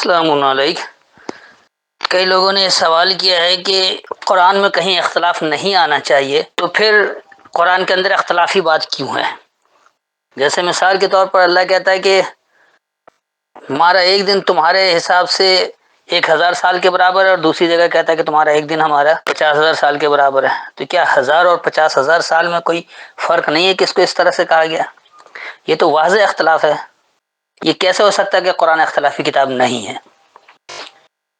السلام علیکم۔ کئی لوگوں نے سوال کیا ہے کہ قرآن میں کہیں اختلاف نہیں آنا چاہیے تو پھر قرآن کے اندر اختلافی بات کیوں ہے؟ جیسے مثال کے طور پر اللہ کہتا ہے کہ ہمارا ایک دن تمہارے حساب سے 1000 سال کے برابر ہے، اور دوسری جگہ کہتا ہے کہ تمہارا ایک دن ہمارا 50,000 سال کے برابر ہے۔ تو کیا 1000 اور 50,000 سال میں کوئی فرق نہیں ہے کہ اس کو اس طرح سے کہا گیا؟ یہ تو واضح اختلاف ہے۔ یہ کیسے ہو سکتا ہے کہ قرآن اختلافی کتاب نہیں ہے؟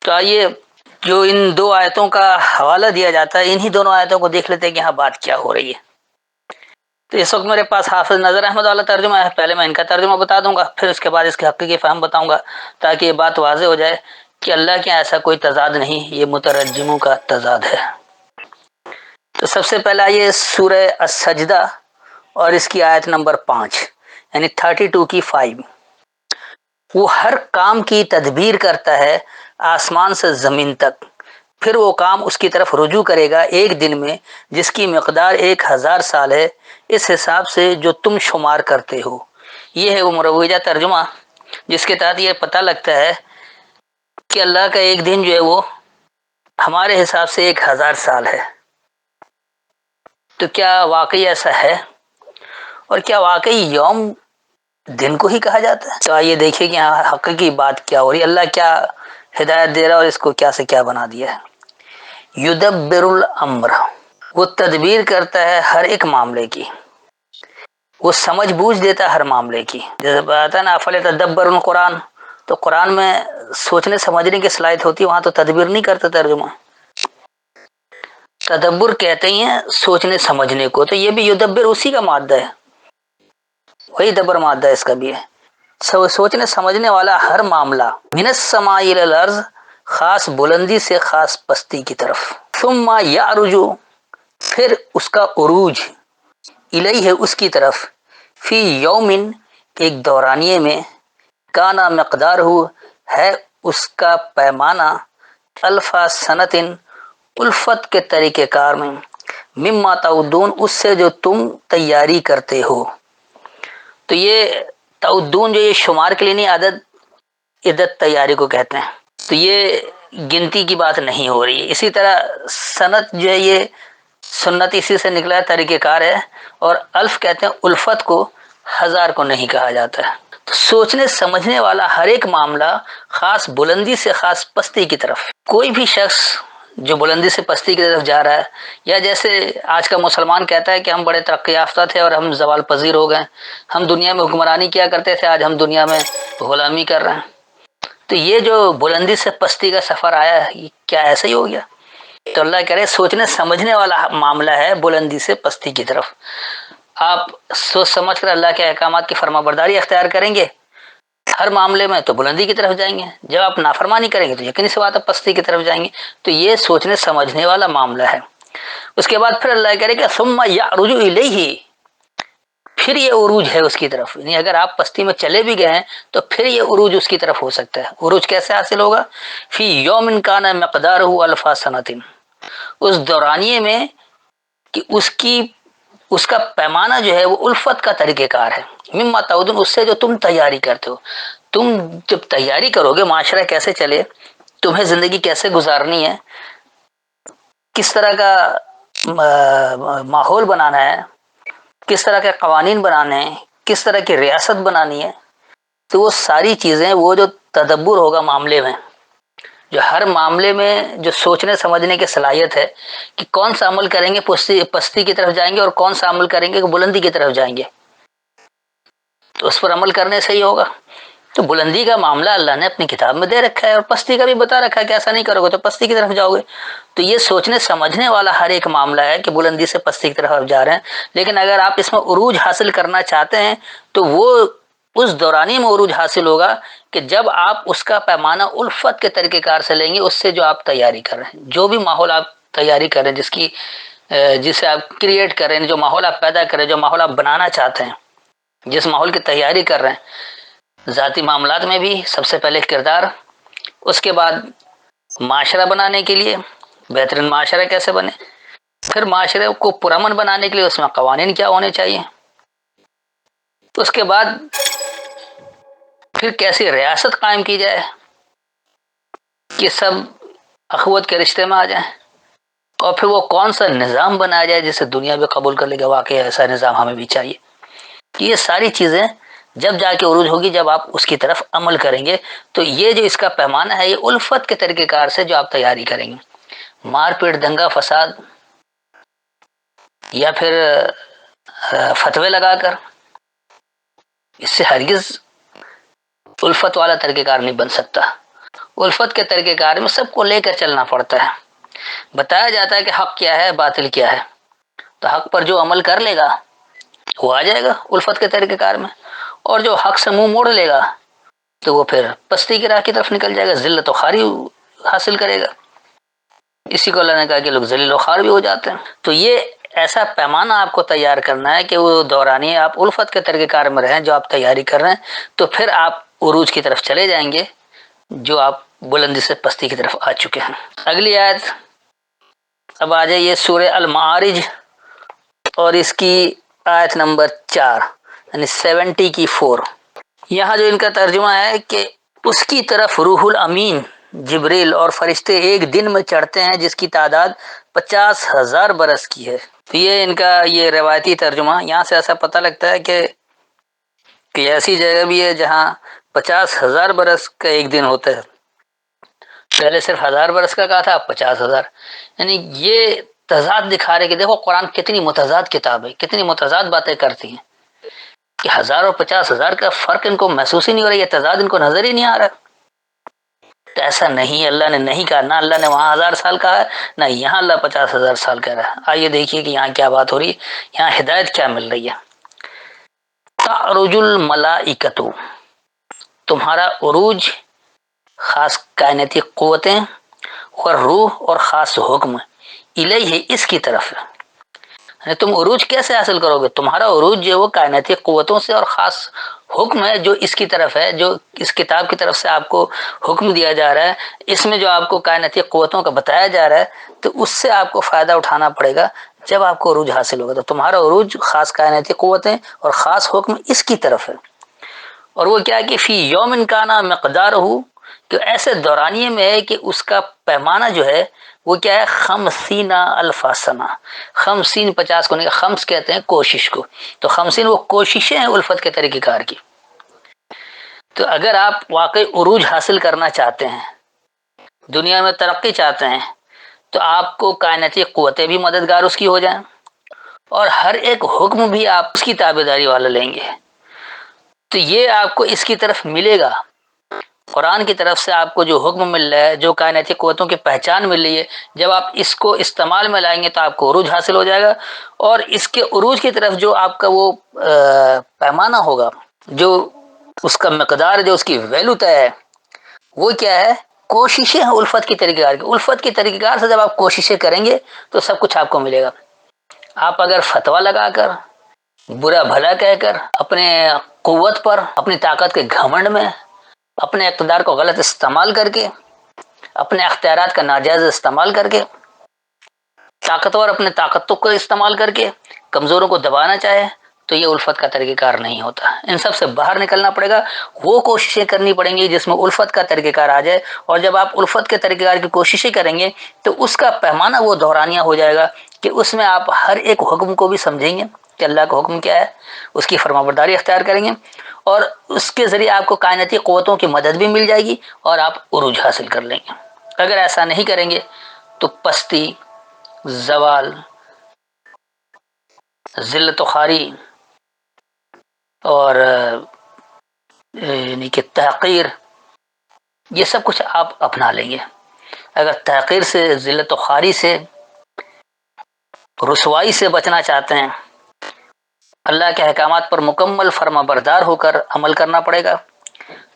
تو آئیے جو ان دو آیتوں کا حوالہ دیا جاتا ہے، انہی دونوں آیتوں کو دیکھ لیتے ہیں کہ یہاں بات کیا ہو رہی ہے۔ تو اس وقت میرے پاس حافظ نظر احمد والا ترجمہ ہے، پہلے میں ان کا ترجمہ بتا دوں گا، پھر اس کے بعد اس کے حقیقی فہم بتاؤں گا، تاکہ یہ بات واضح ہو جائے کہ اللہ کے ایسا کوئی تضاد نہیں، یہ مترجموں کا تضاد ہے۔ تو سب سے پہلا یہ سورہ السجدہ اور اس کی آیت نمبر 5 یعنی 32 کی 5۔ وہ ہر کام کی تدبیر کرتا ہے آسمان سے زمین تک، پھر وہ کام اس کی طرف رجوع کرے گا ایک دن میں جس کی مقدار 1000 سال ہے، اس حساب سے جو تم شمار کرتے ہو۔ یہ ہے وہ مروجہ ترجمہ جس کے تحت یہ پتہ لگتا ہے کہ اللہ کا ایک دن جو ہے وہ ہمارے حساب سے 1000 سال ہے۔ تو کیا واقعی ایسا ہے؟ اور کیا واقعی یوم دن کو ہی کہا جاتا ہے؟ تو آئیے دیکھیں کہ یہاں حقیقی بات کیا ہو رہی ہے، اللہ کیا ہدایت دے رہا ہے اور اس کو کیا سے کیا بنا دیا ہے۔ یدبر الامر، وہ تدبیر کرتا ہے ہر ایک معاملے کی، وہ سمجھ بوجھ دیتا ہے ہر معاملے کی۔ جیسے بتا نا فلیتدبر القرآن، تو قرآن میں سوچنے سمجھنے کی صلاحیت ہوتی ہے، وہاں تو تدبیر نہیں کرتا ترجمہ۔ تدبر کہتے ہیں سوچنے سمجھنے کو، تو یہ بھی یدبر اسی کا مادہ ہے، وہی دبر مادہ اس کا بھی ہے۔ سوچنے سمجھنے والا ہر معاملہ، من السماء الی الارض، خاص بلندی سے خاص پستی کی طرف، ثم یعرج، پھر اس کا عروج، الیہ اس کی طرف، فی یومن، ایک دورانیے میں، کانا مقدار ہے اس کا پیمانہ، الفا سنتن، الفت کے طریقہ کار میں، مما تعدون، اس سے جو تم تیاری کرتے ہو۔ تو یہ تعدون جو یہ شمار کے لیے نہیں، عدد تیاری کو کہتے ہیں، تو یہ گنتی کی بات نہیں ہو رہی ہے۔ اسی طرح سنت جو ہے یہ سنت اسی سے نکلا ہے، طریقہ کار ہے، اور الف کہتے ہیں الفت کو، 1000 کو نہیں کہا جاتا ہے۔ تو سوچنے سمجھنے والا ہر ایک معاملہ خاص بلندی سے خاص پستی کی طرف، کوئی بھی شخص جو بلندی سے پستی کی طرف جا رہا ہے، یا جیسے آج کا مسلمان کہتا ہے کہ ہم بڑے ترقی یافتہ تھے اور ہم زوال پذیر ہو گئے، ہم دنیا میں حکمرانی کیا کرتے تھے، آج ہم دنیا میں غلامی کر رہے ہیں۔ تو یہ جو بلندی سے پستی کا سفر آیا ہے، یہ کیا ایسا ہی ہو گیا؟ تو اللہ کہہ رہے سوچنے سمجھنے والا معاملہ ہے بلندی سے پستی کی طرف۔ آپ سوچ سمجھ کر اللہ کے احکامات کی فرما برداری اختیار کریں گے ہر معاملے میں تو بلندی کی طرف جائیں گے، جب آپ نافرمانی کریں گے تو یقینی سی بات ہے پستی کی طرف جائیں گے۔ تو یہ سوچنے سمجھنے والا معاملہ ہے۔ اس کے بعد پھر اللہ کہہ رہے کہ ثم یعرج الیہ، پھر یہ عروج ہے اس کی طرف، یعنی اگر آپ پستی میں چلے بھی گئے ہیں تو پھر یہ عروج اس کی طرف ہو سکتا ہے۔ عروج کیسے حاصل ہوگا؟ فی یوم کان مقدارہ الف سنۃ، اس دورانیے میں کہ اس کا پیمانہ جو ہے وہ الفت کا طریقہ کار ہے، مما تعودون، اس سے جو تم تیاری کرتے ہو۔ تم جب تیاری کرو گے معاشرہ کیسے چلے، تمہیں زندگی کیسے گزارنی ہے، کس طرح کا ماحول بنانا ہے، کس طرح کے قوانین بنانے ہیں، کس طرح کی ریاست بنانی ہے، تو وہ ساری چیزیں، وہ جو تدبر ہوگا معاملے میں، جو ہر معاملے میں جو سوچنے سمجھنے کی صلاحیت ہے کہ کون سا عمل کریں گے پستی کی طرف جائیں گے اور کون سا عمل کریں گے کہ بلندی کی طرف جائیں گے، تو اس پر عمل کرنے سے ہی ہوگا۔ تو بلندی کا معاملہ اللہ نے اپنی کتاب میں دے رکھا ہے، اور پستی کا بھی بتا رکھا ہے کہ ایسا نہیں کرو گے تو پستی کی طرف جاؤ گے۔ تو یہ سوچنے سمجھنے والا ہر ایک معاملہ ہے کہ بلندی سے پستی کی طرف آپ جا رہے ہیں، لیکن اگر آپ اس میں عروج حاصل کرنا چاہتے ہیں تو وہ اس دورانی میں عروج حاصل ہوگا کہ جب آپ اس کا پیمانہ الفت کے طریقہ کار سے لیں گے، اس سے جو آپ تیاری کر رہے ہیں، جو بھی ماحول آپ تیاری کر رہے ہیں، جسے آپ کریٹ کر رہے ہیں، جو ماحول آپ پیدا کر رہے ہیں، جو ماحول آپ بنانا چاہتے ہیں، جس ماحول کی تیاری کر رہے ہیں، ذاتی معاملات میں بھی سب سے پہلے کردار، اس کے بعد معاشرہ بنانے کے لیے بہترین معاشرہ کیسے بنے، پھر معاشرے کو پرامن بنانے کے لیے اس میں قوانین کیا ہونے چاہیے، اس کے بعد پھر کیسی ریاست قائم کی جائے، کہ سب اخوت کے رشتے میں آ جائیں، اور پھر وہ کون سا نظام بنایا جائے جسے دنیا بھی قبول کر لے کہ واقعی ایسا نظام ہمیں بھی چاہیے. یہ ساری چیزیں جب جا کے عروج ہوگی، جب آپ اس کی طرف عمل کریں گے. تو یہ جو اس کا پیمانہ ہے، یہ الفت کے طریقہ کار سے جو آپ تیاری کریں گے، مار پیٹ، دنگا فساد، یا پھر فتوے لگا کر، اس سے ہرگز الفت والا طریقہ کار نہیں بن سکتا. الفت کے طریقہ کار میں سب کو لے کر چلنا پڑتا ہے. بتایا جاتا ہے کہ حق کیا ہے، باطل کیا ہے، تو حق پر جو عمل کر لے گا وہ آ جائے گا الفت کے طریقہ کار میں، اور جو حق سے منہ موڑ لے گا تو وہ پھر پستی کی راہ کی طرف نکل جائے گا، ذلت و خواری حاصل کرے گا. اسی کو اللہ نے کہا کہ لوگ ذلیل و خوار بھی ہو جاتے ہیں. تو یہ ایسا پیمانہ آپ کو تیار کرنا ہے کہ وہ دورانی آپ الفت کے طریقہ کار میں رہیں جو آپ تیاری کر رہے ہیں، تو پھر آپ عروج کی طرف چلے جائیں گے جو آپ بلندی سے پستی کی طرف آ چکے ہیں. اگلی آیت اب آ جائیے سورہ المعارج، اور اس کی آیت نمبر 4، یعنی 70 کی 4. یہاں جو ان کا ترجمہ ہے کہ اس کی طرف روح الامین جبریل اور فرشتے ایک دن میں چڑھتے ہیں جس کی تعداد 50,000 برس کی ہے. تو یہ ان کا یہ روایتی ترجمہ. یہاں سے ایسا پتہ لگتا ہے کہ ایسی جگہ بھی ہے جہاں 50,000 برس کا ایک دن ہوتا ہے. پہلے صرف 1000 برس کا کہا تھا، اب 50,000. یعنی یہ تضاد دکھا رہے کہ دیکھو قرآن کتنی متضاد کتاب ہے، کتنی متضاد باتیں کرتی ہیں، کہ 1000 اور 50,000 کا فرق ان کو محسوس ہی نہیں ہو رہا، یہ تضاد ان کو نظر ہی نہیں آ رہا. تو ایسا نہیں، اللہ نے نہیں کہا، نہ اللہ نے وہاں 1000 سال کہا ہے، نہ یہاں اللہ 50,000 سال کہہ رہا ہے. آئیے دیکھیے کہ یہاں کیا بات ہو رہی ہے، یہاں ہدایت کیا مل رہی ہے. تعرج الملائکۃ، تمہارا عروج خاص کائناتی قوتیں اور روح اور خاص حکم الیہ، اس کی طرف ہے. یعنی تم عروج کیسے حاصل کرو گے؟ تمہارا عروج جو وہ کائناتی قوتوں سے اور خاص حکم ہے جو اس کی طرف ہے، جو اس کتاب کی طرف سے آپ کو حکم دیا جا رہا ہے. اس میں جو آپ کو کائناتی قوتوں کا بتایا جا رہا ہے، تو اس سے آپ کو فائدہ اٹھانا پڑے گا. جب آپ کو عروج حاصل ہوگا تو تمہارا عروج خاص کائناتی قوتیں اور خاص حکم اس کی طرف ہے. اور وہ کیا کہ فی یوم کانا مقدارہ، کہ ایسے دورانیے میں ہے کہ اس کا پیمانہ جو ہے وہ کیا ہے، 50 الف سنہ. 50 50 کو نہیں، خمس کہتے ہیں کوشش کو، تو 50 وہ کوششیں ہیں الفت کے طریقہ کار کی. تو اگر آپ واقعی عروج حاصل کرنا چاہتے ہیں، دنیا میں ترقی چاہتے ہیں، تو آپ کو کائناتی قوتیں بھی مددگار اس کی ہو جائیں، اور ہر ایک حکم بھی آپ اس کی تابعداری والا لیں گے. تو یہ آپ کو اس کی طرف ملے گا. قرآن کی طرف سے آپ کو جو حکم مل رہا ہے، جو کائناتی قوتوں کی پہچان مل رہی ہے، جب آپ اس کو استعمال میں لائیں گے تو آپ کو عروج حاصل ہو جائے گا. اور اس کے عروج کی طرف جو آپ کا وہ پیمانہ ہوگا، جو اس کا مقدار، جو اس کی ویلو طے ہے، وہ کیا ہے، کوششیں ہیں الفت کی طریقہ کار کی. الفت کی طریقہ کار سے جب آپ کوششیں کریں گے تو سب کچھ آپ کو ملے گا. آپ اگر فتویٰ لگا کر، برا بھلا کہہ کر، اپنے قوت پر، اپنی طاقت کے گھمنڈ میں، اپنے اقتدار کو غلط استعمال کر کے، اپنے اختیارات کا ناجائز استعمال کر کے، طاقتور اپنے طاقتوں کو استعمال کر کے کمزوروں کو دبانا چاہے، تو یہ الفت کا طریقہ کار نہیں ہوتا. ان سب سے باہر نکلنا پڑے گا. وہ کوششیں کرنی پڑیں گی جس میں الفت کا طریقہ کار آ جائے. اور جب آپ الفت کے طریقہ کار کی کوششیں کریں گے تو اس کا پیمانہ وہ دورانیہ ہو جائے گا کہ اس میں آپ ہر ایک حکم کو بھی سمجھیں گے کہ اللہ کا حکم کیا ہے، اس کی فرمانبرداری اختیار کریں گے، اور اس کے ذریعے آپ کو کائناتی قوتوں کی مدد بھی مل جائے گی اور آپ عروج حاصل کر لیں گے. اگر ایسا نہیں کریں گے تو پستی، زوال، ذلت و خواری اور یعنی کہ تحقیر، یہ سب کچھ آپ اپنا لیں گے. اگر تحقیر سے، ذلت و خواری سے، رسوائی سے بچنا چاہتے ہیں، اللہ کے احکامات پر مکمل فرما بردار ہو کر عمل کرنا پڑے گا.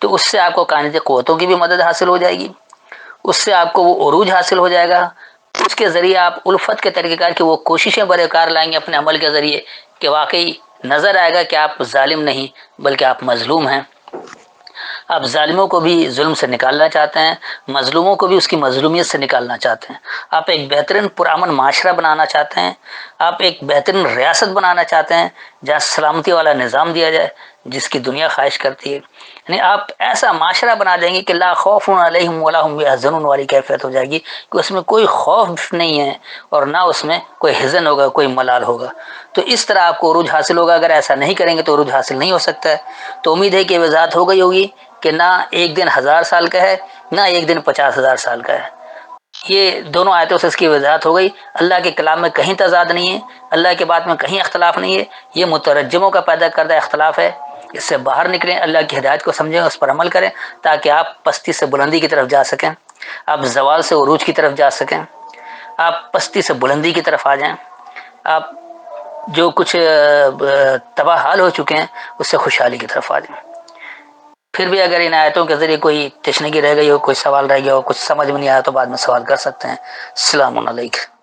تو اس سے آپ کو کائناتی قوتوں کی بھی مدد حاصل ہو جائے گی، اس سے آپ کو وہ عروج حاصل ہو جائے گا. اس کے ذریعے آپ الفت کے طریقہ کار کی وہ کوششیں برے کار لائیں گے اپنے عمل کے ذریعے کہ واقعی نظر آئے گا کہ آپ ظالم نہیں بلکہ آپ مظلوم ہیں. آپ ظالموں کو بھی ظلم سے نکالنا چاہتے ہیں، مظلوموں کو بھی اس کی مظلومیت سے نکالنا چاہتے ہیں. آپ ایک بہترین پرامن معاشرہ بنانا چاہتے ہیں، آپ ایک بہترین ریاست بنانا چاہتے ہیں جہاں سلامتی والا نظام دیا جائے جس کی دنیا خواہش کرتی ہے. یعنی آپ ایسا معاشرہ بنا دیں گے کہ لا خوف علیہم ولا هم یحزنون والی کیفیت ہو جائے گی کہ اس میں کوئی خوف نہیں ہے اور نہ اس میں کوئی حزن ہوگا، کوئی ملال ہوگا. تو اس طرح آپ کو عروج حاصل ہوگا. اگر ایسا نہیں کریں گے تو عروج حاصل نہیں ہو سکتا ہے. تو امید ہے کہ وضاحت ہو گئی ہوگی کہ نہ ایک دن 1000 سال کا ہے، نہ ایک دن 50,000 سال کا ہے. یہ دونوں آیتوں سے اس کی وضاحت ہو گئی. اللہ کے کلام میں کہیں تضاد نہیں ہے، اللہ کے بات میں کہیں اختلاف نہیں ہے. یہ مترجموں کا پیدا کردہ اختلاف ہے. اس سے باہر نکلیں، اللہ کی ہدایت کو سمجھیں، اس پر عمل کریں تاکہ آپ پستی سے بلندی کی طرف جا سکیں، آپ زوال سے عروج کی طرف جا سکیں، آپ پستی سے بلندی کی طرف آ جائیں، آپ جو کچھ تباہ حال ہو چکے ہیں اس سے خوشحالی کی طرف آ جائیں. پھر بھی اگر ان آیتوں کے ذریعے کوئی تشنگی رہ گئی ہو، کوئی سوال رہ گیا ہو، کچھ سمجھ میں نہیں آیا تو بعد میں سوال کر سکتے ہیں. السلام علیکم.